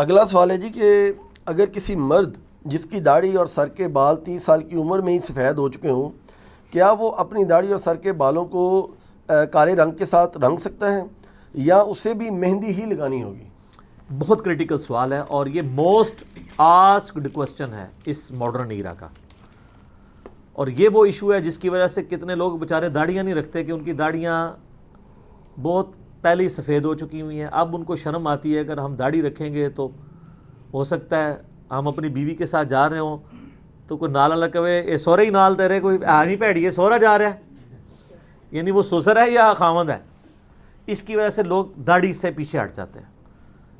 اگلا سوال ہے جی کہ اگر کسی مرد جس کی داڑھی اور سر کے بال 30 سال کی عمر میں ہی سفید ہو چکے ہوں، کیا وہ اپنی داڑھی اور سر کے بالوں کو کالے رنگ کے ساتھ رنگ سکتا ہے یا اسے بھی مہندی ہی لگانی ہوگی؟ بہت کریٹیکل سوال ہے اور یہ موسٹ آسکڈ کوسچن ہے اس ماڈرن ایرا کا، اور یہ وہ ایشو ہے جس کی وجہ سے کتنے لوگ بیچارے داڑیاں نہیں رکھتے کہ ان کی داڑیاں بہت پہلے ہی سفید ہو چکی ہوئی ہیں. اب ان کو شرم آتی ہے اگر ہم داڑھی رکھیں گے تو ہو سکتا ہے ہم اپنی بیوی کے ساتھ جا رہے ہوں تو کوئی نالا لگے اے سورا ہی نال تیرے کوئی نہیں پیڑی ہے سورا جا رہا ہے، یعنی وہ سسر ہے یا خاوند ہے. اس کی وجہ سے لوگ داڑھی سے پیچھے ہٹ جاتے ہیں.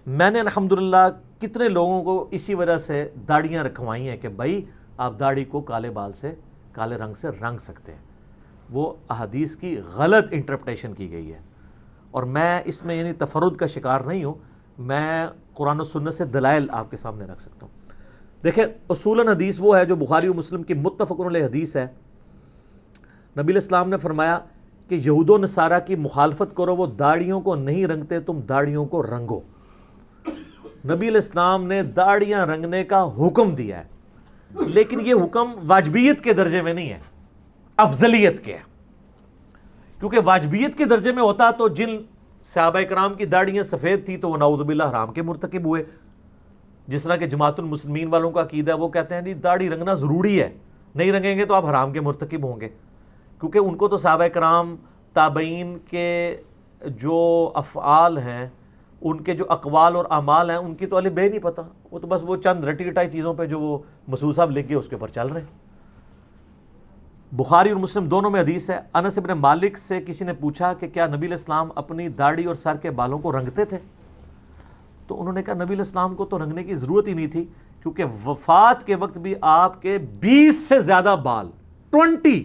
میں نے الحمدللہ کتنے لوگوں کو اسی وجہ سے داڑیاں رکھوائی ہیں کہ بھائی آپ داڑھی کو کالے بال سے کالے رنگ سے رنگ سکتے ہیں. وہ احادیث کی غلط انٹرپریٹیشن کی گئی ہے اور میں اس میں یعنی تفرد کا شکار نہیں ہوں، میں قرآن و سنت سے دلائل آپ کے سامنے رکھ سکتا ہوں. دیکھیں اصولاً حدیث وہ ہے جو بخاری و مسلم کی متفق علیہ حدیث ہے. نبی علیہ السلام نے فرمایا کہ یہود و نصارہ کی مخالفت کرو، وہ داڑھیوں کو نہیں رنگتے، تم داڑھیوں کو رنگو. نبی علیہ السلام نے داڑیاں رنگنے کا حکم دیا ہے، لیکن یہ حکم واجبیت کے درجے میں نہیں ہے، افضلیت کے ہے. کیونکہ واجبیت کے درجے میں ہوتا تو جن صحابہ کرام کی داڑیاں سفید تھی تو وہ نعوذ باللہ حرام کے مرتکب ہوئے. جس طرح کہ جماعت المسلمین والوں کا عقیدہ ہے، وہ کہتے ہیں نہیں داڑھی رنگنا ضروری ہے، نہیں رنگیں گے تو آپ حرام کے مرتکب ہوں گے. کیونکہ ان کو تو صحابہ کرام تابعین کے جو افعال ہیں، ان کے جو اقوال اور اعمال ہیں، ان کی تو الف بے نہیں پتہ، وہ تو بس وہ چند رٹی رٹائی چیزوں پہ جو وہ مسعود صاحب لکھ گئے اس کے اوپر چل رہے ہیں. بخاری اور مسلم دونوں میں حدیث ہے. انس ابن مالک سے کسی نے پوچھا کہ کیا نبی علیہ السلام اپنی داڑھی اور سر کے بالوں کو رنگتے تھے؟ تو انہوں نے کہا نبی علیہ السلام کو تو رنگنے کی ضرورت ہی نہیں تھی، کیونکہ وفات کے وقت بھی آپ کے 20 سے زیادہ بال 20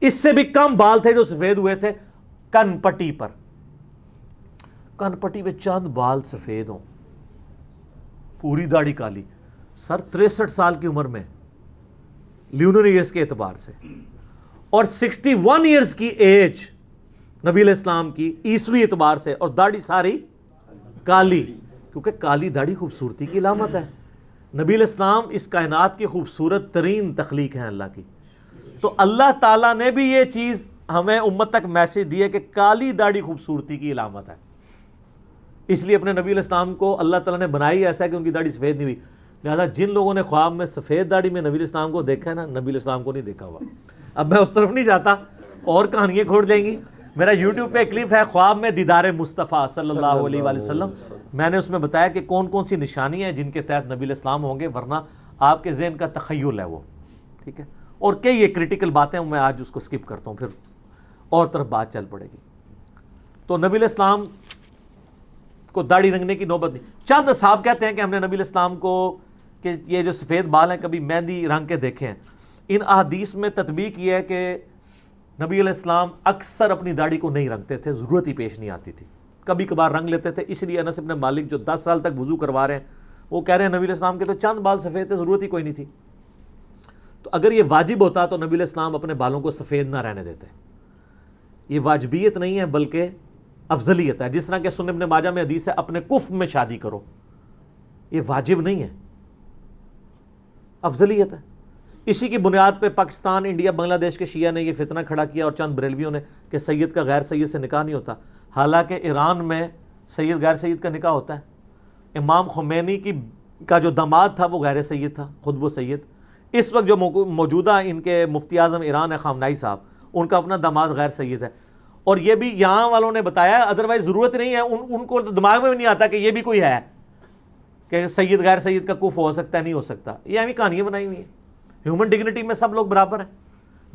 اس سے بھی کم بال تھے جو سفید ہوئے تھے کن پٹی پر. کن پٹی پہ چند بال سفید ہوں، پوری داڑھی کالی. سر 63 سال کی عمر میں لیونر ایئرز کے اعتبار سے، اور 61 ایئرز کی ایج نبی علیہ السلام کی عیسوی اعتبار سے، اور داڑھی ساری کالی، کیونکہ کالی داڑھی خوبصورتی کی علامت ہے. نبی علیہ السلام اس کائنات کی خوبصورت ترین تخلیق ہیں اللہ کی. تو اللہ تعالیٰ نے بھی یہ چیز ہمیں امت تک میسج دی ہے کہ کالی داڑھی خوبصورتی کی علامت ہے. اس لیے اپنے نبی علیہ السلام کو اللہ تعالیٰ نے بنائی ایسا کہ ان کی داڑھی سفید نہیں ہوئی. لہٰذا جن لوگوں نے خواب میں سفید داڑھی میں نبی علیہ السلام کو دیکھا ہے نا، نبی علیہ السلام کو نہیں دیکھا ہوا. اب میں اس طرف نہیں جاتا، اور کہانیاں کھوڑ جائیں گی. میرا یوٹیوب پہ کلپ ہے خواب میں دیدار مصطفیٰ صلی اللہ علیہ وآلہ وسلم. میں نے اس میں بتایا کہ کون کون سی نشانیاں ہیں جن کے تحت نبی علیہ السلام ہوں گے، ورنہ آپ کے ذہن کا تخیل ہے وہ، ٹھیک ہے. اور کئی یہ کریٹیکل باتیں میں آج اس کو سکپ کرتا ہوں، پھر اور طرف بات چل پڑے گی. تو نبی علیہ السلام کو داڑھی رنگنے کی نوبت نہیں. چند اصحاب کہتے ہیں کہ ہم نے نبی علیہ السلام کو کہ یہ جو سفید بال ہیں کبھی مہندی رنگ کے دیکھے ہیں. ان احادیث میں تطبیق یہ ہے کہ نبی علیہ السلام اکثر اپنی داڑھی کو نہیں رنگتے تھے، ضرورت ہی پیش نہیں آتی تھی، کبھی کبھار رنگ لیتے تھے. اس لیے انس ابن مالک جو 10 سال تک وضو کروا رہے ہیں، وہ کہہ رہے ہیں نبی علیہ السلام کے تو چند بال سفید تھے، ضرورت ہی کوئی نہیں تھی. تو اگر یہ واجب ہوتا تو نبی علیہ السلام اپنے بالوں کو سفید نہ رہنے دیتے. یہ واجبیت نہیں ہے بلکہ افضلیت ہے. جس طرح کہ سنن ابن ماجہ میں حدیث ہے اپنے کف میں شادی کرو، یہ واجب نہیں ہے، افضلیت ہے. اسی کی بنیاد پہ پاکستان، انڈیا، بنگلہ دیش کے شیعہ نے یہ فتنہ کھڑا کیا اور چند بریلویوں نے کہ سید کا غیر سید سے نکاح نہیں ہوتا. حالانکہ ایران میں سید غیر سید کا نکاح ہوتا ہے. امام خمینی کا جو داماد تھا وہ غیر سید تھا، خود وہ سید. اس وقت جو موجودہ ان کے مفتی اعظم ایران ہے خامنائی صاحب، ان کا اپنا داماد غیر سید ہے. اور یہ بھی یہاں والوں نے بتایا، ادروائز ضرورت نہیں ہے، ان کو دماغ میں بھی نہیں آتا کہ یہ بھی کوئی ہے کہ سید غیر سید کا کف ہو سکتا ہے، نہیں ہو سکتا. یہ ہمیں کہانیاں بنائی ہوئی ہیں. ہیومن ڈگنیٹی میں سب لوگ برابر ہیں.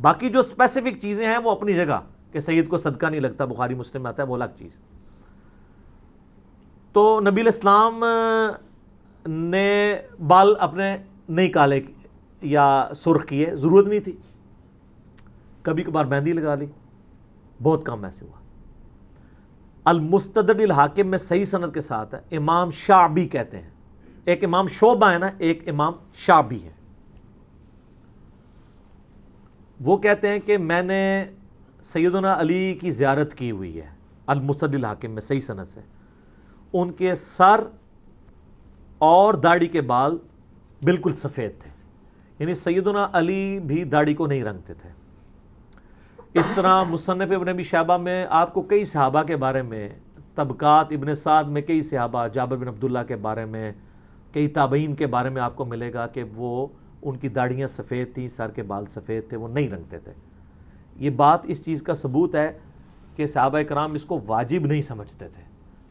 باقی جو اسپیسیفک چیزیں ہیں وہ اپنی جگہ، کہ سید کو صدقہ نہیں لگتا، بخاری مسلم میں آتا ہے، وہ الگ چیز. تو نبی علیہ السلام نے بال اپنے نہیں کالے یا سرخ کیے، ضرورت نہیں تھی. کبھی کبھار مہندی لگا لی، بہت کم ایسے ہوا. المستدرک الحاکم میں صحیح سند کے ساتھ ہے. امام شعبی کہتے ہیں، ایک امام شعبہ ہے نا، ایک امام شعبی ہے. وہ کہتے ہیں کہ میں نے سیدنا علی کی زیارت کی ہوئی ہے، المستدرک الحاکم میں صحیح سند سے. ان کے سر اور داڑھی کے بال بالکل سفید تھے، یعنی سیدنا علی بھی داڑھی کو نہیں رنگتے تھے۔ اس طرح مصنف ابن ابی شیبہ میں آپ کو کئی صحابہ کے بارے میں، طبقات ابن سعد میں کئی صحابہ، جابر بن عبداللہ کے بارے میں، کئی تابعین کے بارے میں آپ کو ملے گا کہ وہ ان کی داڑھیاں سفید تھیں، سر کے بال سفید تھے، وہ نہیں رنگتے تھے۔ یہ بات اس چیز کا ثبوت ہے کہ صحابہ کرام اس کو واجب نہیں سمجھتے تھے،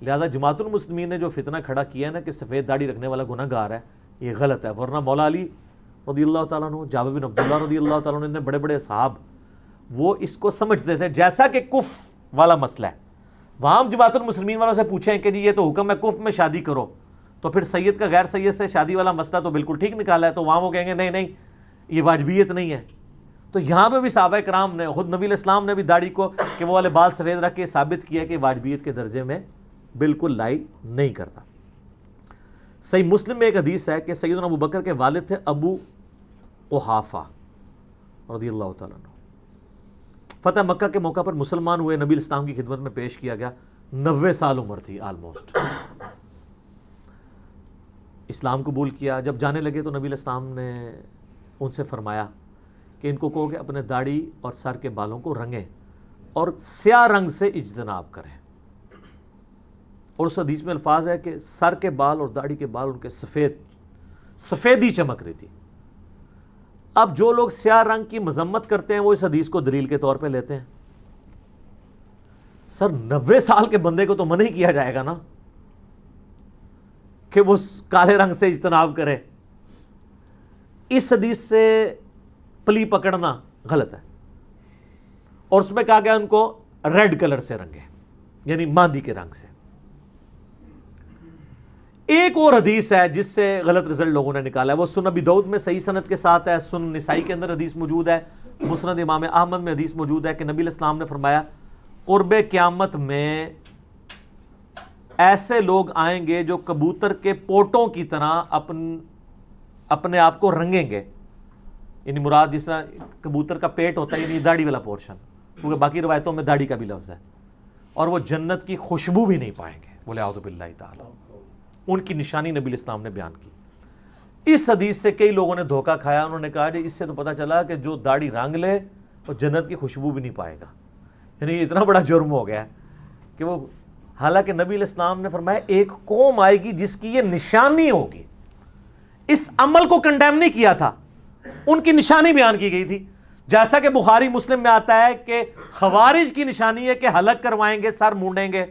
لہذا جماعت المسلمین نے جو فتنہ کھڑا کیا ہے نا کہ سفید داڑھی رکھنے والا گناہ گار ہے، یہ غلط ہے۔ ورنہ مولا علی رضی اللہ تعالیٰ عنہ، جابر بن عبداللہ رضی اللہ تعالیٰ عنہ، بڑے بڑے صحاب وہ اس کو سمجھتے تھے، جیسا کہ کف والا مسئلہ ہے۔ وہاں ہم جماعت المسلمین والوں سے پوچھیں کہ جی یہ تو حکم ہے کف میں شادی کرو، تو پھر سید کا غیر سید سے شادی والا مسئلہ تو بالکل ٹھیک نکالا ہے، تو وہاں وہ کہیں گے نہیں نہیں یہ واجبیت نہیں ہے۔ تو یہاں پہ بھی صحابہ کرام نے، خود نبی الاسلام نے بھی داڑھی کو کہ وہ والے بال سفید رکھ کے ثابت کیا کہ واجبیت کے درجے میں بالکل لائق نہیں کرتا۔ صحیح مسلم میں ایک حدیث ہے کہ سیدنا ابو بکر کے والد تھے ابو قحافہ رضی اللہ تعالیٰ عنہ، فتح مکہ کے موقع پر مسلمان ہوئے، نبی الاسلام کی خدمت میں پیش کیا گیا، 90 سال عمر تھی آلموسٹ، اسلام قبول کیا۔ جب جانے لگے تو نبی الاسلام نے ان سے فرمایا کہ ان کو کہو کہ اپنے داڑھی اور سر کے بالوں کو رنگیں اور سیاہ رنگ سے اجتناب کریں، اور اس حدیث میں الفاظ ہے کہ سر کے بال اور داڑھی کے بال ان کے سفیدی چمک رہی تھی۔ اب جو لوگ سیاہ رنگ کی مذمت کرتے ہیں وہ اس حدیث کو دلیل کے طور پہ لیتے ہیں۔ سر 90 سال کے بندے کو تو منع ہی کیا جائے گا نا کہ وہ کالے رنگ سے اجتناب کرے، اس حدیث سے پلی پکڑنا غلط ہے۔ اور اس میں کہا گیا ان کو ریڈ کلر سے رنگے، یعنی ماندی کے رنگ سے۔ ایک اور حدیث ہے جس سے غلط رزلٹ لوگوں نے نکالا ہے، وہ سنن ابی داؤد میں صحیح سند کے ساتھ ہے، سنن نسائی کے اندر حدیث موجود ہے، مسند امام احمد میں حدیث موجود ہے کہ نبی علیہ السلام نے فرمایا قرب قیامت میں ایسے لوگ آئیں گے جو کبوتر کے پوٹوں کی طرح اپنے آپ کو رنگیں گے، یعنی مراد جس طرح کبوتر کا پیٹ ہوتا ہے یعنی داڑھی والا پورشن، کیونکہ باقی روایتوں میں داڑھی کا بھی لفظ ہے، اور وہ جنت کی خوشبو بھی نہیں پائیں گے، بولے اعوذ باللہ تعالی۔ ان کی نشانی نبی الاسلام نے بیان کی۔ اس حدیث سے کئی لوگوں نے دھوکہ کھایا، انہوں نے کہا کہ اس سے تو پتہ چلا کہ جو داڑھی رنگ لے وہ جنت کی خوشبو بھی نہیں پائے گا، یعنی یہ اتنا بڑا جرم ہو گیا ہے کہ وہ، حالانکہ نبی علیہ السلام نے فرمایا ایک قوم آئے گی جس کی یہ نشانی ہوگی، اس عمل کو کنڈیم نہیں کیا تھا، ان کی نشانی بیان کی گئی تھی، جیسا کہ بخاری مسلم میں آتا ہے کہ خوارج کی نشانی ہے کہ حلق کروائیں گے، سر مونڈیں گے۔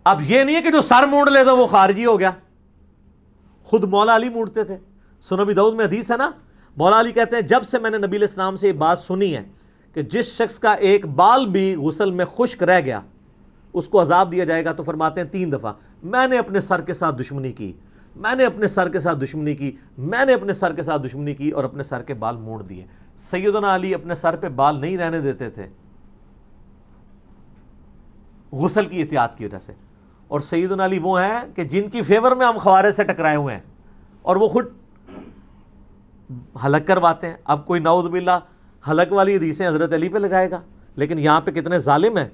اب یہ نہیں ہے کہ جو سر مونڈ لے تو وہ خارجی ہو گیا، خود مولا علی مونڈتے تھے۔ سنن ابی داؤد میں حدیث ہے نا، مولا علی کہتے ہیں جب سے میں نے نبی علیہ السلام سے یہ بات سنی ہے کہ جس شخص کا ایک بال بھی غسل میں خشک رہ گیا اس کو عذاب دیا جائے گا، تو فرماتے ہیں 3 دفعہ میں نے اپنے سر کے ساتھ دشمنی کی، میں نے اپنے سر کے ساتھ دشمنی کی، میں نے اپنے سر کے ساتھ دشمنی کی، اور اپنے سر کے بال مونڈ دیے۔ سیدنا علی اپنے سر پہ بال نہیں رہنے دیتے تھے غسل کی احتیاط کی وجہ سے، اور سیدنا علی وہ ہیں کہ جن کی فیور میں ہم خوارج سے ٹکرائے ہوئے ہیں، اور وہ خود حلق کرواتے ہیں۔ اب کوئی نعوذ باللہ حلق والی حدیثیں حضرت علی پہ لگائے گا، لیکن یہاں پہ کتنے ظالم ہیں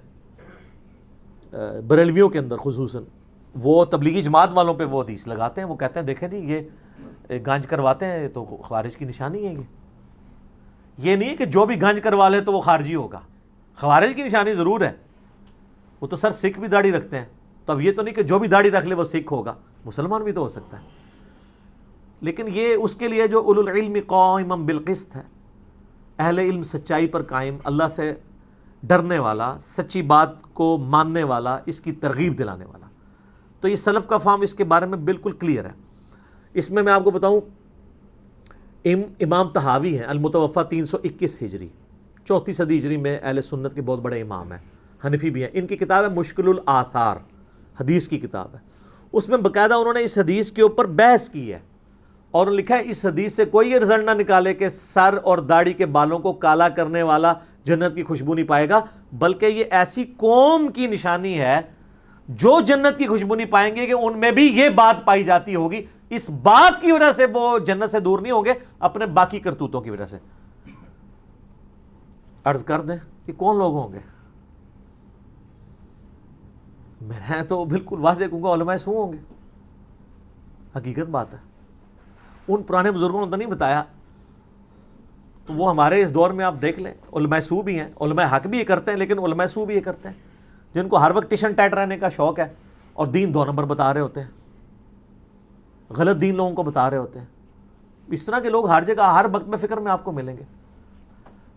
بریلویوں کے اندر خصوصاً، وہ تبلیغی جماعت والوں پہ وہ حدیث لگاتے ہیں، وہ کہتے ہیں دیکھیں جی یہ گنج کرواتے ہیں تو خوارج کی نشانی ہے۔ یہ نہیں ہے کہ جو بھی گنج کروا لے تو وہ خارجی ہوگا، خوارج کی نشانی ضرور ہے۔ وہ تو سر سکھ بھی داڑھی رکھتے ہیں، تو اب یہ تو نہیں کہ جو بھی داڑھی رکھ لے وہ سکھ ہوگا، مسلمان بھی تو ہو سکتا ہے، لیکن یہ اس کے لیے جو اولو العلم قائما بالقسط ہے، اہل علم سچائی پر قائم، اللہ سے ڈرنے والا، سچی بات کو ماننے والا، اس کی ترغیب دلانے والا، تو یہ سلف کا فہم اس کے بارے میں بالکل کلیئر ہے۔ اس میں آپ کو بتاؤں، امام طحاوی ہیں المتوفی 321 ہجری، 34 صدی ہجری میں اہل سنت کے بہت بڑے امام ہیں، حنفی بھی ہیں۔ ان کی کتاب ہے مشکل الآثار، حدیث کی کتاب ہے، اس میں باقاعدہ انہوں نے اس حدیث کے اوپر بحث کی ہے، اور لکھا ہے اس حدیث سے کوئی یہ رزلٹ نہ نکالے کہ سر اور داڑھی کے بالوں کو کالا کرنے والا جنت کی خوشبو نہیں پائے گا، بلکہ یہ ایسی قوم کی نشانی ہے جو جنت کی خوشبو نہیں پائیں گے کہ ان میں بھی یہ بات پائی جاتی ہوگی، اس بات کی وجہ سے وہ جنت سے دور نہیں ہوں گے، اپنے باقی کرتوتوں کی وجہ سے۔ عرض کر دیں کہ کون لوگ ہوں گے؟ میں تو بالکل واضح کہوں گا علماء سو ہوں گے، حقیقت بات ہے. ان پرانے بزرگوں نے تو نہیں بتایا، تو وہ ہمارے اس دور میں آپ دیکھ لیں علماء سو بھی ہیں، علماء حق بھی یہ کرتے ہیں، لیکن علماء سو بھی یہ کرتے ہیں جن کو ہر وقت ٹیشن ٹائٹ رہنے کا شوق ہے اور دین 2 نمبر بتا رہے ہوتے ہیں، غلط دین لوگوں کو بتا رہے ہوتے ہیں. اس طرح کے لوگ ہر جگہ ہر وقت میں فکر میں آپ کو ملیں گے.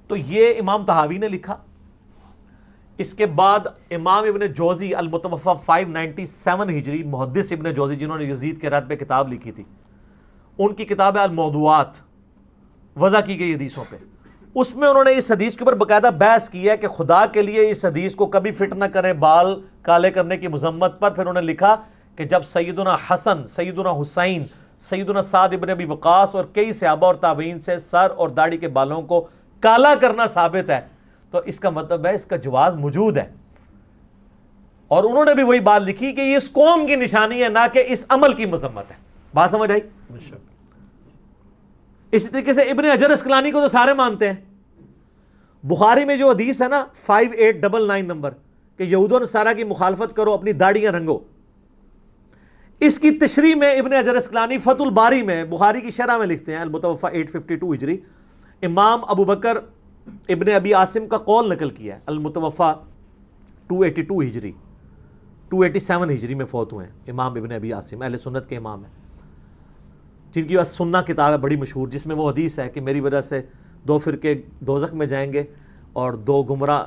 تو یہ امام طحاوی نے لکھا. اس کے بعد امام ابن جوزی المتوفی 597 ہجری، محدث ابن جوزی جنہوں نے یزید کے رد پہ کتاب لکھی تھی، ان کی کتاب ہے الموضوعات، وضع کی گئی حدیثوں پہ. اس میں انہوں نے اس حدیث کے اوپر باقاعدہ بحث کی ہے کہ خدا کے لیے اس حدیث کو کبھی فٹ نہ کریں بال کالے کرنے کی مذمت پر. پھر انہوں نے لکھا کہ جب سیدنا حسن، سیدنا حسین، سیدنا سعد ابن ابی وقاص اور کئی صحابہ اور تابعین سے سر اور داڑھی کے بالوں کو کالا کرنا ثابت ہے، تو اس کا مطلب ہے اس کا جواز موجود ہے. اور انہوں نے بھی وہی بات لکھی کہ یہ اس قوم کی نشانی ہے، نہ کہ اس عمل کی مذمت ہے. بات سمجھ آئی؟ اسی طریقے سے ابن حجر اسقلانی کو تو سارے مانتے ہیں. بخاری میں جو حدیث ہے نا 5899 نمبر کہ یہود و نصارہ کی مخالفت کرو، اپنی داڑیاں رنگو، اس کی تشریح میں ابن حجر اسقلانی فتح الباری میں بخاری کی شرح میں لکھتے ہیں، المتوفی 852 ہجری، امام ابو بکر ابن ابی عاصم کا قول نقل کیا ہے، المتوفی 282 ہجری، 287 ہجری میں فوت ہوئے ہیں امام ابن ابی عاصم، اہل سنت کے امام ہیں، جن کی سنہ کتاب ہے بڑی مشہور، جس میں وہ حدیث ہے کہ میری وجہ سے 2 فرقے دوزخ میں جائیں گے اور 2 گمراہ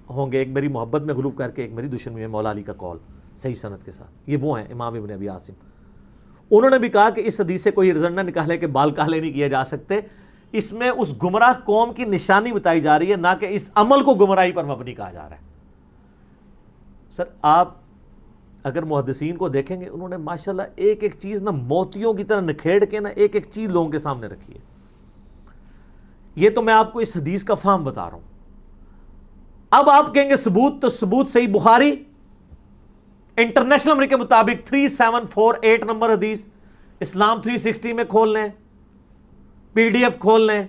ہوں گے، ایک میری محبت میں غلو کر کے، ایک میری دشمنی میں. مولا علی کا قول صحیح سند کے ساتھ. یہ وہ ہیں امام ابن ابی عاصم. انہوں نے بھی کہا کہ اس حدیث سے کوئی رزلٹ نہ نکالے کہ بال کالے نہیں کیے جا سکتے، اس میں اس گمراہ قوم کی نشانی بتائی جا رہی ہے، نہ کہ اس عمل کو گمراہی پر مبنی کہا جا رہا ہے. سر آپ اگر محدثین کو دیکھیں گے، انہوں نے ماشاءاللہ ایک ایک چیز نہ موتیوں کی طرح نکھیڑ کے نہ ایک ایک چیز لوگوں کے سامنے رکھی ہے. یہ تو میں آپ کو اس حدیث کا فہم بتا رہا ہوں. اب آپ کہیں گے ثبوت، تو ثبوت صحیح بخاری انٹرنیشنل نمبر کے مطابق 3748 نمبر حدیث، اسلام 360 میں کھول لیں، PDF کھول لیں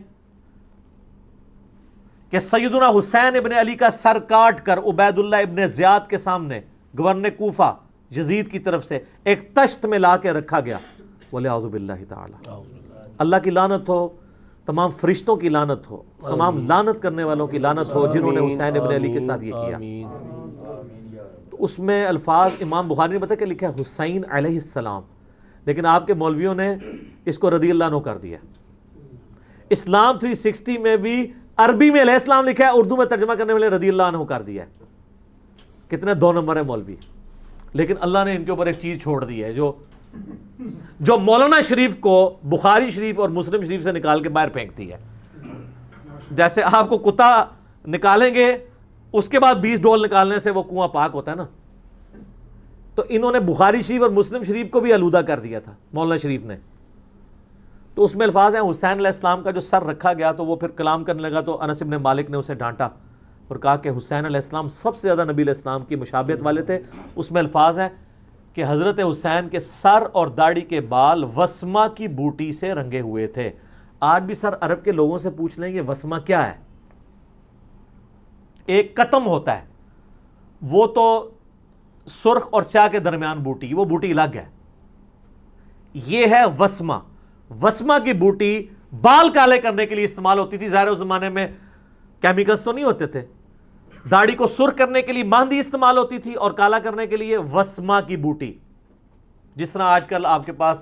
کہ سیدنا حسین ابن علی کا سر کاٹ کر عبید اللہ ابن زیاد کے سامنے گورنر کوفہ یزید کی طرف سے ایک تشت میں لا کے رکھا گیا. وَلِعَوْذُ بِاللَّهِ تَعَالَى، اللہ کی لعنت ہو، تمام فرشتوں کی لعنت ہو، تمام لعنت کرنے والوں کی لعنت ہو جنہوں نے حسین ابن علی کے ساتھ یہ کیا. تو اس میں الفاظ امام بخاری نے بتا کہ لکھا ہے حسین علیہ السلام، لیکن آپ کے مولویوں نے اس کو رضی اللہ عنہ کر دیا. اسلام 360 میں بھی عربی میں علیہ السلام لکھا ہے، اردو میں ترجمہ کرنے والے رضی اللہ عنہ کر دیا ہے. کتنے 2 نمبر ہے مولوی. لیکن اللہ نے ان کے اوپر ایک چیز چھوڑ دی ہے جو مولانا شریف کو بخاری شریف اور مسلم شریف سے نکال کے باہر پھینکتی ہے. جیسے آپ کو کتا نکالیں گے اس کے بعد 20 ڈول نکالنے سے وہ کنواں پاک ہوتا ہے نا، تو انہوں نے بخاری شریف اور مسلم شریف کو بھی آلودہ کر دیا تھا مولانا شریف نے. تو اس میں الفاظ ہیں حسین علیہ السلام کا جو سر رکھا گیا تو وہ پھر کلام کرنے لگا، تو انس بن مالک نے اسے ڈانٹا اور کہا کہ حسین علیہ السلام سب سے زیادہ نبی علیہ السلام کی مشابہت والے تھے. اس میں الفاظ ہیں کہ حضرت حسین کے سر اور داڑھی کے بال وسما کی بوٹی سے رنگے ہوئے تھے. آج بھی سر عرب کے لوگوں سے پوچھ لیں گے وسما کیا ہے. ایک قطم ہوتا ہے، وہ تو سرخ اور سیاہ کے درمیان بوٹی، وہ بوٹی الگ ہے. یہ ہے وسما. وسما کی بوٹی بال کالے کرنے کے لیے استعمال ہوتی تھی. ظاہر اس زمانے میں کیمیکلز تو نہیں ہوتے تھے. داڑھی کو سرخ کرنے کے لیے مہندی استعمال ہوتی تھی اور کالا کرنے کے لیے وسما کی بوٹی. جس طرح آج کل آپ کے پاس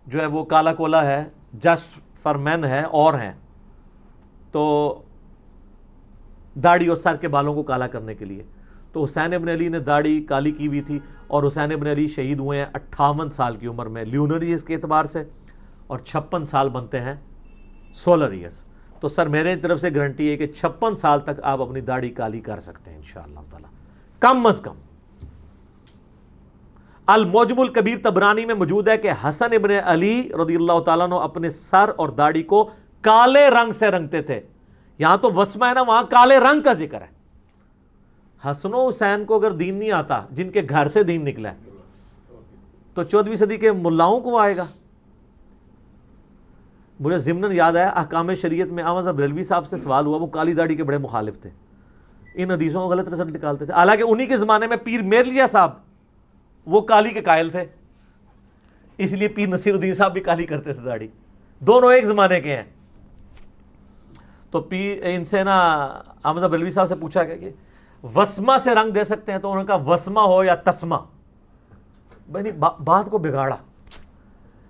جو ہے وہ کالا کولا ہے، جسٹ فار مین ہے اور ہیں، تو داڑھی اور سر کے بالوں کو کالا کرنے کے لیے. تو حسین ابن علی نے داڑھی کالی کی ہوئی تھی اور حسین ابن علی شہید ہوئے ہیں 58 سال کی عمر میں لیونر ایئرز کے اعتبار سے، اور 56 سال بنتے ہیں سولر ایئرز. تو سر میرے طرف سے گارنٹی ہے کہ 56 سال تک آپ اپنی داڑھی کالی کر سکتے ہیں انشاءاللہ تعالی، کم از کم. المعجم الکبیر طبرانی میں موجود ہے کہ حسن ابن علی رضی اللہ تعالیٰ عنہ اپنے سر اور داڑھی کو کالے رنگ سے رنگتے تھے. یہاں تو وسمہ ہے نا، وہاں کالے رنگ کا ذکر ہے. حسن و حسین کو اگر دین نہیں آتا، جن کے گھر سے دین نکلا ہے، تو 14ویں صدی کے ملاؤں کو آئے گا. مجھے ضمناً یاد آیا احکام شریعت میں احمد بریلوی صاحب سے سوال ہوا، وہ کالی داڑھی کے بڑے مخالف تھے. ان حدیثوں کو غلط رزلٹ نکالتے تھے. حالانکہ انہی کے زمانے میں پیر میرلیہ صاحب وہ کالی کے قائل تھے, اس لیے پیر نصیر الدین صاحب بھی کالی کرتے تھے داڑھی, دونوں ایک زمانے کے ہیں. تو ان سے نا احمد بریلوی صاحب سے پوچھا کہ وسمہ سے رنگ دے سکتے ہیں, تو انہوں نے کہا وسمہ ہو یا تسمہ. بھائی بات کو بگاڑا,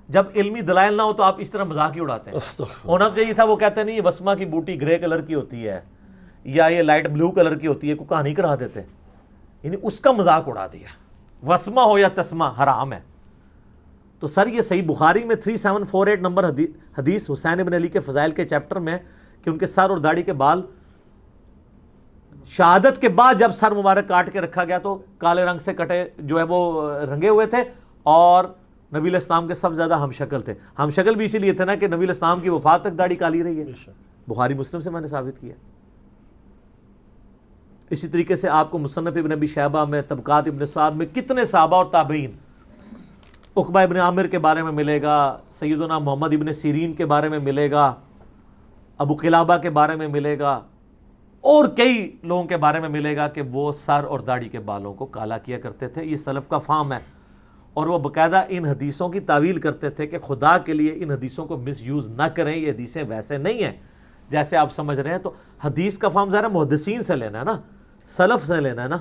جب علمی دلائل نہ ہو تو آپ اس طرح مذاق ہی اڑاتے ہیں. ہونا چاہیے تھا وہ کہتے نہیں یہ وسمہ کی بوٹی گرے کلر کی ہوتی ہے یا یہ لائٹ بلو کلر کی ہوتی ہے, کوئی کہانی کرا دیتے, یعنی اس کا مذاق اڑا دیا. وسمہ ہو یا تسمہ حرام ہے. تو سر یہ صحیح بخاری میں 3748 نمبر حدیث حسین ابن علی کے فضائل کے چیپٹر میں کہ ان کے سر اور داڑھی کے بال شہادت کے بعد جب سر مبارک کاٹ کے رکھا گیا تو کالے رنگ سے کٹے جو ہے وہ رنگے ہوئے تھے, اور نبی علیہ السلام کے سب زیادہ ہم شکل تھے. ہم شکل بھی اسی لیے تھے نا کہ نبی علیہ السلام کی وفات تک داڑھی کالی رہی ہے. بخاری مسلم سے میں نے ثابت کیا. اسی طریقے سے آپ کو مصنف ابن ابی شیبہ میں, طبقات ابن سعد میں کتنے صحابہ اور تابعین, عقبہ ابن عامر کے بارے میں ملے گا, سیدنا محمد ابن سیرین کے بارے میں ملے گا, ابو قلابہ کے بارے میں ملے گا, اور کئی لوگوں کے بارے میں ملے گا کہ وہ سر اور داڑھی کے بالوں کو کالا کیا کرتے تھے. یہ سلف کا فہم ہے, اور وہ باقاعدہ ان حدیثوں کی تعویل کرتے تھے کہ خدا کے لیے ان حدیثوں کو مس یوز نہ کریں, یہ حدیثیں ویسے نہیں ہیں جیسے آپ سمجھ رہے ہیں. تو حدیث کا فہم ذرا محدثین سے لینا ہے نا, سلف سے لینا ہے نا,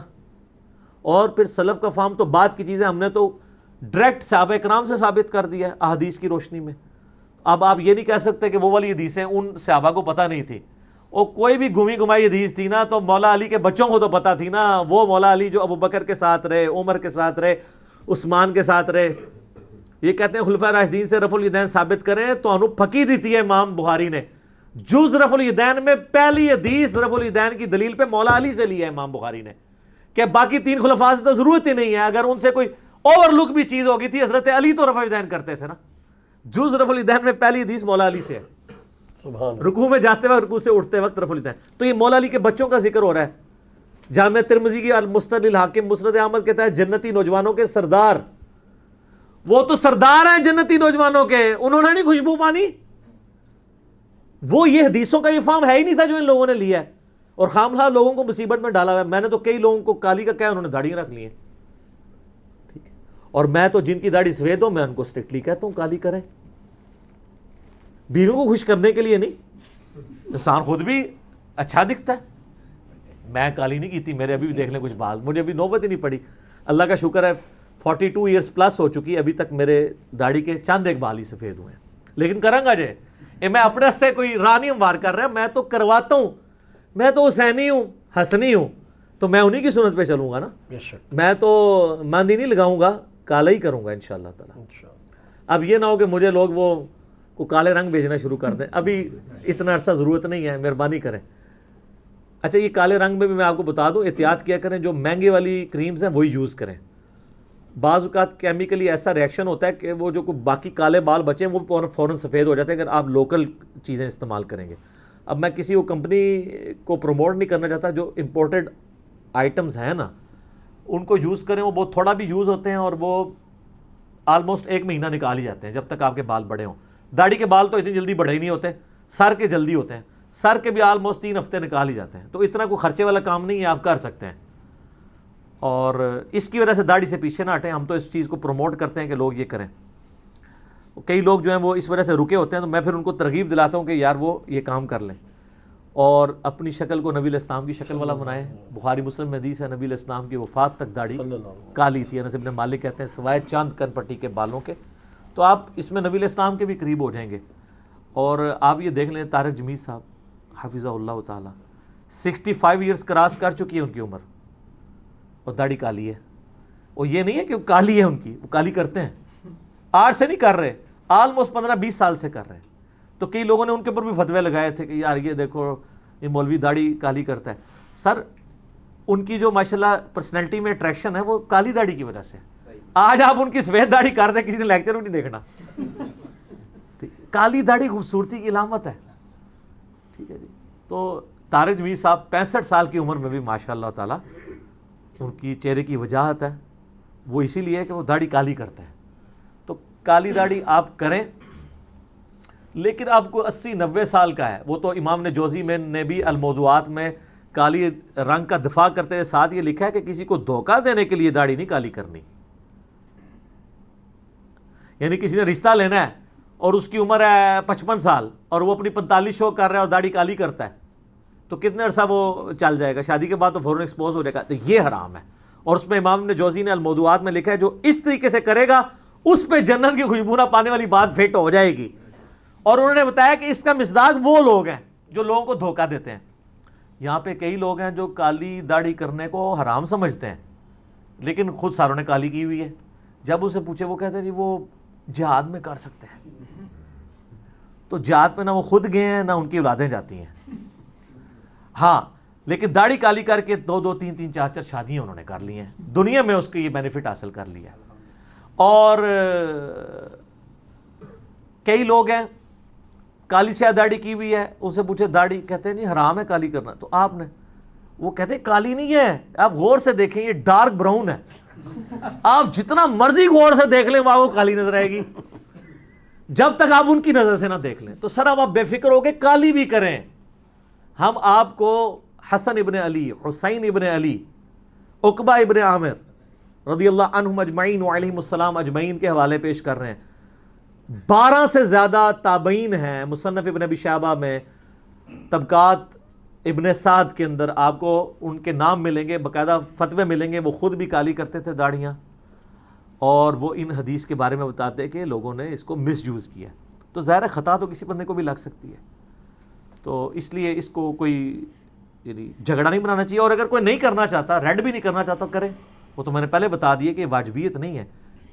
اور پھر سلف کا فہم تو بعد کی چیزیں ہم نے تو ڈائریکٹ صحابہ کرام سے ثابت کر دیا ہے احادیث کی روشنی میں. اب آپ یہ نہیں کہہ سکتے کہ وہ والی حدیثیں ان صحابہ کو پتہ نہیں تھی, اور کوئی بھی گھمی گھمائی حدیث تھی نا تو مولا علی کے بچوں کو تو پتہ تھی نا. وہ مولا علی جو ابو بکر کے ساتھ رہے, عمر کے ساتھ رہے, عثمان کے ساتھ رہے. یہ کہتے ہیں خلفاء راشدین سے رفع الیدین ثابت کریں تو انو پھکی دیتی ہے امام بخاری نے. جز رفع الیدین میں پہلی حدیث رفع الیدین کی دلیل پہ مولا علی سے لی ہے امام بخاری نے, کہ باقی تین خلفاء سے تو ضرورت ہی نہیں ہے. اگر ان سے کوئی اوور لک بھی چیز ہوگی تھی, حضرت علی تو رفع الیدین کرتے تھے نا. جز رفع الیدین میں پہلی حدیث مولا علی سے ہے, رکوع میں جاتے وقت, رکوع سے اٹھتے وقت رفع الیدین. تو یہ مولا علی کے بچوں کا ذکر ہو رہا ہے. جامع ترمذی کی المسند الحاکم مسند احمد کہتا ہے جنتی نوجوانوں کے سردار, وہ تو سردار ہیں جنتی نوجوانوں کے, انہوں نے نہیں خوشبو پانی. وہ یہ حدیثوں کا یہ فہم ہے ہی نہیں تھا جو ان لوگوں نے لیا ہے, اور خام خواہ لوگوں کو مصیبت میں ڈالا ہوا ہے. میں نے تو کئی لوگوں کو کالی کا کہا, انہوں نے داڑھی رکھ لی ہے, ٹھیک ہے, اور میں تو جن کی داڑھی سفید ہو میں ان کو اسٹرکٹلی کہتا ہوں کالی کریں. بیوی کو خوش کرنے کے لیے نہیں, انسان خود بھی اچھا دکھتا ہے. میں کالی نہیں کی تھی, میرے ابھی بھی دیکھ لیں کچھ بال, مجھے ابھی نوبت ہی نہیں پڑی. اللہ کا شکر ہے 42 ایئرس پلس ہو چکی, ابھی تک میرے داڑھی کے چند ایک بال ہی سفید ہوئے ہیں. لیکن کروں گا جے, میں اپنے سے کوئی راہ نہیں ہموار کر رہا, میں تو کرواتا ہوں. میں تو حسینی ہوں, حسنی ہوں, تو میں انہی کی سنت پہ چلوں گا نا. میں تو مہندی نہیں لگاؤں گا, کالا ہی کروں گا انشاءاللہ تعالی. اب یہ نہ ہو کہ مجھے لوگ وہ کو کالے رنگ بھیجنا شروع کر دیں, ابھی اتنا عرصہ ضرورت نہیں ہے, مہربانی کریں. اچھا یہ کالے رنگ میں بھی میں آپ کو بتا دوں, احتیاط کیا کریں, جو مہنگے والی کریمز ہیں وہی یوز کریں. بعض اوقات کیمیکلی ایسا ریئیکشن ہوتا ہے کہ وہ جو باقی کالے بال بچے ہیں وہ فوراً سفید ہو جاتے ہیں اگر آپ لوکل چیزیں استعمال کریں گے. اب میں کسی وہ کمپنی کو پروموٹ نہیں کرنا چاہتا, جو امپورٹڈ آئٹمز ہیں نا ان کو یوز کریں, وہ بہت تھوڑا بھی یوز ہوتے ہیں اور وہ آلموسٹ 1 مہینہ نکال ہی جاتے ہیں جب تک آپ کے بال بڑے ہوں. داڑھی کے بال تو اتنی جلدی بڑے ہی نہیں ہوتے, سر کے جلدی ہوتے ہیں, سر کے بھی آلموسٹ 3 ہفتے نکال ہی جاتے ہیں. تو اتنا کوئی خرچے والا کام نہیں ہے, آپ کر سکتے ہیں. اور اس کی وجہ سے داڑھی سے پیچھے نہ ہٹیں, ہم تو اس چیز کو پروموٹ کرتے ہیں کہ لوگ یہ کریں. کئی لوگ جو ہیں وہ اس وجہ سے رکے ہوتے ہیں, تو میں پھر ان کو ترغیب دلاتا ہوں کہ یار وہ یہ کام کر لیں اور اپنی شکل کو نبی علیہ السلام کی شکل والا بنائیں. بخاری مسلم میں حدیث ہے نبی علیہ السلام کی وفات تک داڑھی کالی تھی. انس بن مالک کہتے ہیں سوائے چاند کن پٹی کے بالوں کے. تو آپ اس میں نبی علیہ السلام کے بھی قریب ہو جائیں گے. اور آپ یہ دیکھ لیں طارق جمیل صاحب حفظہ اللہ تعالی 65 ایئرس کراس کر چکی ہے ان کی عمر, اور داڑھی کالی ہے. اور یہ نہیں ہے کہ وہ کالی ہے ان کی, وہ کالی کرتے ہیں, آج سے نہیں کر رہے, آلموسٹ 15-20 سال سے کر رہے ہیں. تو کئی لوگوں نے ان کے اوپر بھی فتوے لگائے تھے کہ یار یہ دیکھو یہ مولوی داڑھی کالی کرتا ہے. سر ان کی جو ماشاءاللہ پرسنالٹی میں اٹریکشن ہے وہ کالی داڑھی کی وجہ سے. آج آپ ان کی سفید داڑھی کر دیں, کسی نے لیکچر بھی نہیں دیکھنا. کالی داڑھی خوبصورتی کی علامت ہے, ٹھیک ہے جی. تو طارق جمیل صاحب 65 سال کی عمر میں بھی ماشاءاللہ تعالی ان کی چہرے کی وجاہت ہے, وہ اسی لیے کہ وہ داڑھی کالی کرتا ہے. تو کالی داڑھی آپ کریں, لیکن آپ کو 80-90 سال کا ہے, وہ تو امام نے جوزی میں نے بھی الموضوعات میں کالی رنگ کا دفاع کرتے ہوئے ساتھ یہ لکھا ہے کہ کسی کو دھوکہ دینے کے لیے داڑھی نہیں کالی کرنی. یعنی کسی نے رشتہ لینا ہے اور اس کی عمر ہے 55 سال اور وہ اپنی 45 شو کر رہا ہے اور داڑھی کالی کرتا ہے, تو کتنے عرصہ وہ چل جائے گا؟ شادی کے بعد تو فوراً ایکسپوز ہو جائے گا. تو یہ حرام ہے. اور اس میں امام ابن جوزی نے الموضوعات میں لکھا ہے جو اس طریقے سے کرے گا اس پہ جنت کی خوشبو نہ پانے والی بات فٹ ہو جائے گی. اور انہوں نے بتایا کہ اس کا مصداق وہ لوگ ہیں جو لوگوں کو دھوکہ دیتے ہیں. یہاں پہ کئی لوگ ہیں جو کالی داڑھی کرنے کو حرام سمجھتے ہیں لیکن خود ساروں نے کالی کی ہوئی ہے. جب اسے پوچھے وہ کہتے ہیں جی وہ جہاد میں کر سکتے ہیں. تو جہاد پہ نہ وہ خود گئے ہیں نہ ان کی اولادیں جاتی ہیں. ہاں لیکن داڑھی کالی کر کے 2 3 3 4 4 شادیاں انہوں نے کر لی ہیں, دنیا میں اس کے یہ بینیفٹ حاصل کر لیا. اور کئی لوگ ہیں کالی سیاہ داڑھی کی ہوئی ہے, ان سے پوچھے داڑھی, کہتے ہیں نہیں حرام ہے کالی کرنا. تو آپ نے, وہ کہتے ہیں کالی نہیں ہے, آپ غور سے دیکھیں یہ ڈارک براؤن ہے. آپ جتنا مرضی غور سے دیکھ لیں وہ کالی نظر آئے گی جب تک آپ ان کی نظر سے نہ دیکھ لیں. تو سر اب آپ بے فکر ہو کے کالی بھی کریں. ہم آپ کو حسن ابن علی, حسین ابن علی, عقبہ ابن عامر رضی اللہ عنہم اجمعین وعلیہم السلام اجمعین کے حوالے پیش کر رہے ہیں. 12 سے زیادہ تابعین ہیں. مصنف ابن ابی شیبہ میں, طبقات ابن سعد کے اندر آپ کو ان کے نام ملیں گے, باقاعدہ فتوے ملیں گے. وہ خود بھی کالی کرتے تھے داڑیاں, اور وہ ان حدیث کے بارے میں بتاتے کہ لوگوں نے اس کو مس یوز کیا. تو ظاہر خطا تو کسی بندے کو بھی لگ سکتی ہے, تو اس لیے اس کو کوئی یعنی جھگڑا نہیں بنانا چاہیے. اور اگر کوئی نہیں کرنا چاہتا, ریڈ بھی نہیں کرنا چاہتا, کرے. وہ تو میں نے پہلے بتا دیا کہ واجبیت نہیں ہے,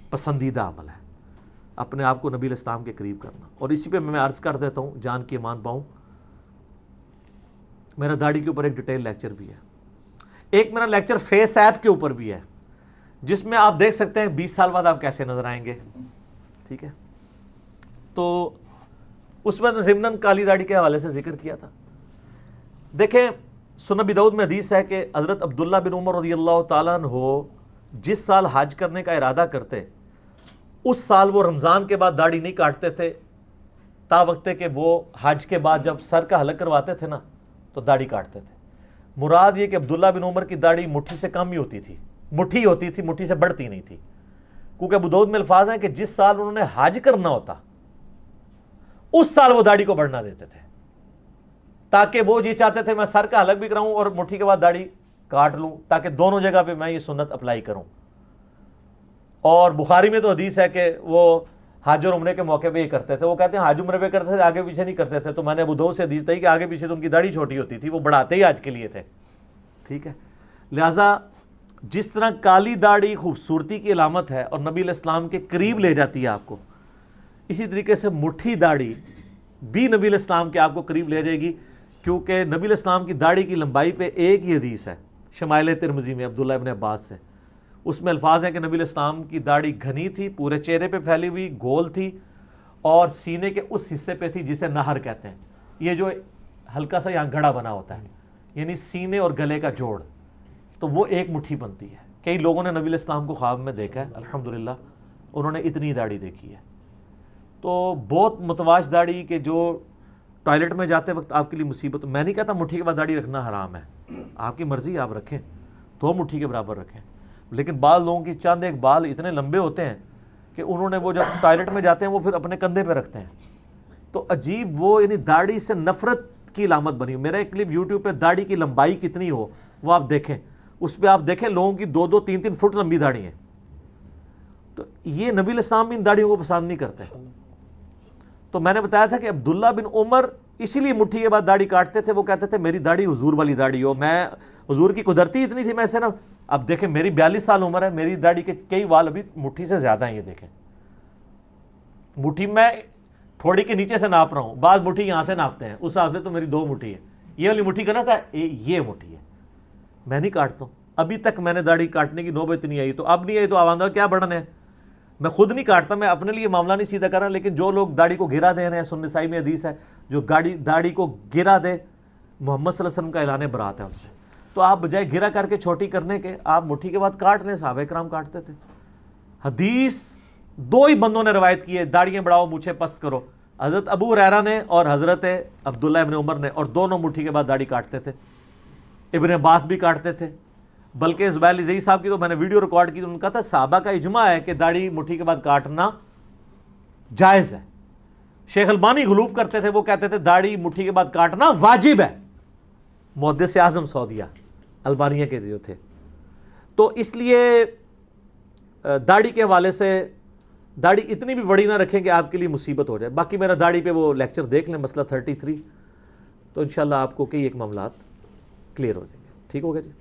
پسندیدہ عمل ہے اپنے آپ کو نبی الاسلام کے قریب کرنا. اور اسی پہ میں عرض کر دیتا ہوں جان کی امان پاؤں, میرا داڑھی کے اوپر ایک ڈیٹیل لیکچر بھی ہے. ایک میرا لیکچر فیس ایپ کے اوپر بھی ہے جس میں آپ دیکھ سکتے ہیں 20 سال بعد آپ کیسے نظر آئیں گے. ٹھیک ہے, تو اس میں ضمناً کالی داڑھی کے حوالے سے ذکر کیا تھا. دیکھیں سنن ابی داؤد میں حدیث ہے کہ حضرت عبداللہ بن عمر رضی اللہ تعالیٰ عنہ جس سال حج کرنے کا ارادہ کرتے اس سال وہ رمضان کے بعد داڑھی نہیں کاٹتے تھے, تا وقت کہ وہ حج کے بعد جب سر کا حلق کرواتے تھے نا تو داڑھی کاٹتے تھے. مراد یہ کہ عبداللہ بن عمر کی داڑھی مٹھی سے کم ہی ہوتی تھی, مٹھی ہوتی تھی, مٹھی سے بڑھتی نہیں تھی. کیونکہ ابو داؤد میں الفاظ ہیں کہ جس سال انہوں نے حج کرنا ہوتا اس سال وہ داڑھی کو بڑھنا دیتے تھے, تاکہ وہ یہ چاہتے تھے میں سر کا حلق بھی کراؤں اور مٹھی کے بعد داڑھی کاٹ لوں, تاکہ دونوں جگہ پہ میں یہ سنت اپلائی کروں. اور بخاری میں تو حدیث ہے کہ وہ حج اور عمرے کے موقع پہ یہ کرتے تھے. وہ کہتے ہیں حج عمرے پہ کرتے تھے, آگے پیچھے نہیں کرتے تھے. تو میں نے ابو داؤد سے حدیث پڑھی کہ آگے پیچھے تو ان کی داڑھی چھوٹی ہوتی تھی, وہ بڑھاتے ہی حج کے لیے تھے. ٹھیک ہے, لہٰذا جس طرح کالی داڑھی خوبصورتی کی علامت ہے اور نبی علیہ السلام کے قریب لے جاتی ہے آپ کو, اسی طریقے سے مٹھی داڑھی بھی نبی علیہ السلام کے آپ کو قریب لے جائے گی. کیونکہ نبی علیہ السلام کی داڑھی کی لمبائی پہ ایک ہی حدیث ہے شمائل ترمذی میں عبداللہ ابن عباس سے. اس میں الفاظ ہیں کہ نبی علیہ السلام کی داڑھی گھنی تھی, پورے چہرے پہ پھیلی ہوئی, گول تھی, اور سینے کے اس حصے پہ تھی جسے نہر کہتے ہیں. یہ جو ہلکا سا یہاں گھڑا بنا ہوتا ہے, یعنی سینے اور گلے کا جوڑ, تو وہ ایک مٹھی بنتی ہے. کئی لوگوں نے نبی علیہ السلام کو خواب میں دیکھا ہے, الحمدللہ انہوں نے اتنی داڑھی دیکھی ہے. تو بہت متواش داڑھی کہ جو ٹوائلٹ میں جاتے وقت آپ کے لیے مصیبت. میں نہیں کہتا مٹھی کے بعد داڑھی رکھنا حرام ہے, آپ کی مرضی, آپ رکھیں, 2 مٹھی کے برابر رکھیں. لیکن بعض لوگوں کی چند ایک بال اتنے لمبے ہوتے ہیں کہ انہوں نے وہ جب ٹوائلٹ میں جاتے ہیں وہ پھر اپنے کندھے پہ رکھتے ہیں. تو عجیب, وہ یعنی داڑھی سے نفرت کی علامت بنی. میرا ایک کلپ یوٹیوب پہ داڑھی کی لمبائی کتنی ہو وہ آپ دیکھیں, اس پہ آپ دیکھیں لوگوں کی 2 3 3 فٹ لمبی داڑھی ہیں. تو یہ نبی علیہ السلام بھی ان داڑھیوں کو پسند نہیں کرتے. تو میں نے بتایا تھا کہ عبداللہ بن عمر اسی لیے مٹھی کے بعد داڑھی کاٹتے تھے. وہ کہتے تھے میری داڑھی حضور والی داڑھی ہو, میں حضور کی قدرتی اتنی تھی, میں سے نا. اب دیکھیں میری 42 سال عمر ہے, میری داڑھی کے کئی وال ابھی مٹھی سے زیادہ ہیں. یہ دیکھیں مٹھی میں تھوڑی کے نیچے سے ناپ رہا ہوں, بعض مٹھی یہاں سے ناپتے ہیں, اس حساب سے تو میری 2 مٹھی ہے. یہ والی مٹھی کرنا تھا, یہ مٹھی ہے. میں نہیں کاٹتا ہوں, ابھی تک میں نے داڑھی کاٹنے کی نوبت نہیں آئی. تو اب نہیں آئی تو آواندہ کیا بڑھنا ہے. میں خود نہیں کاٹتا, میں اپنے لیے معاملہ نہیں سیدھا کر رہا. لیکن جو لوگ داڑھی کو گرا دے رہے ہیں, سنن نسائی میں حدیث ہے جو داڑھی کو گرا دے محمد صلی اللہ علیہ وسلم کا اعلان برات ہے اس سے. تو آپ بجائے گرا کر کے چھوٹی کرنے کے آپ مٹھی کے بعد کاٹ لیں. صحابہ کرام کاٹتے تھے. حدیث 2 ہی بندوں نے روایت کی ہے, داڑیاں بڑھاؤ مونچھیں پست کرو, حضرت ابو ہریرہ نے اور حضرت عبداللہ ابن عمر نے, اور دونوں مٹھی کے بعد داڑھی کاٹتے تھے. ابن عباس بھی کاٹتے تھے، بلکہ زبیر زئی صاحب کی تو میں نے ویڈیو ریکارڈ کی تو ان کا تھا صحابہ کا اجماع ہے کہ داڑھی مٹھی کے بعد کاٹنا جائز ہے۔ شیخ البانی غلوف کرتے تھے، وہ کہتے تھے داڑھی مٹھی کے بعد کاٹنا واجب ہے، محدث اعظم سعودیہ البانیہ کے جو تھے۔ تو اس لیے داڑھی کے حوالے سے داڑھی اتنی بھی بڑی نہ رکھیں کہ آپ کے لیے مصیبت ہو جائے۔ باقی میرا داڑھی پہ وہ لیکچر دیکھ لیں، مسئلہ 33، تو انشاءاللہ آپ کو کئی ایک معاملات کلیئر ہو جائیں گے۔ ٹھیک ہو گیا جی؟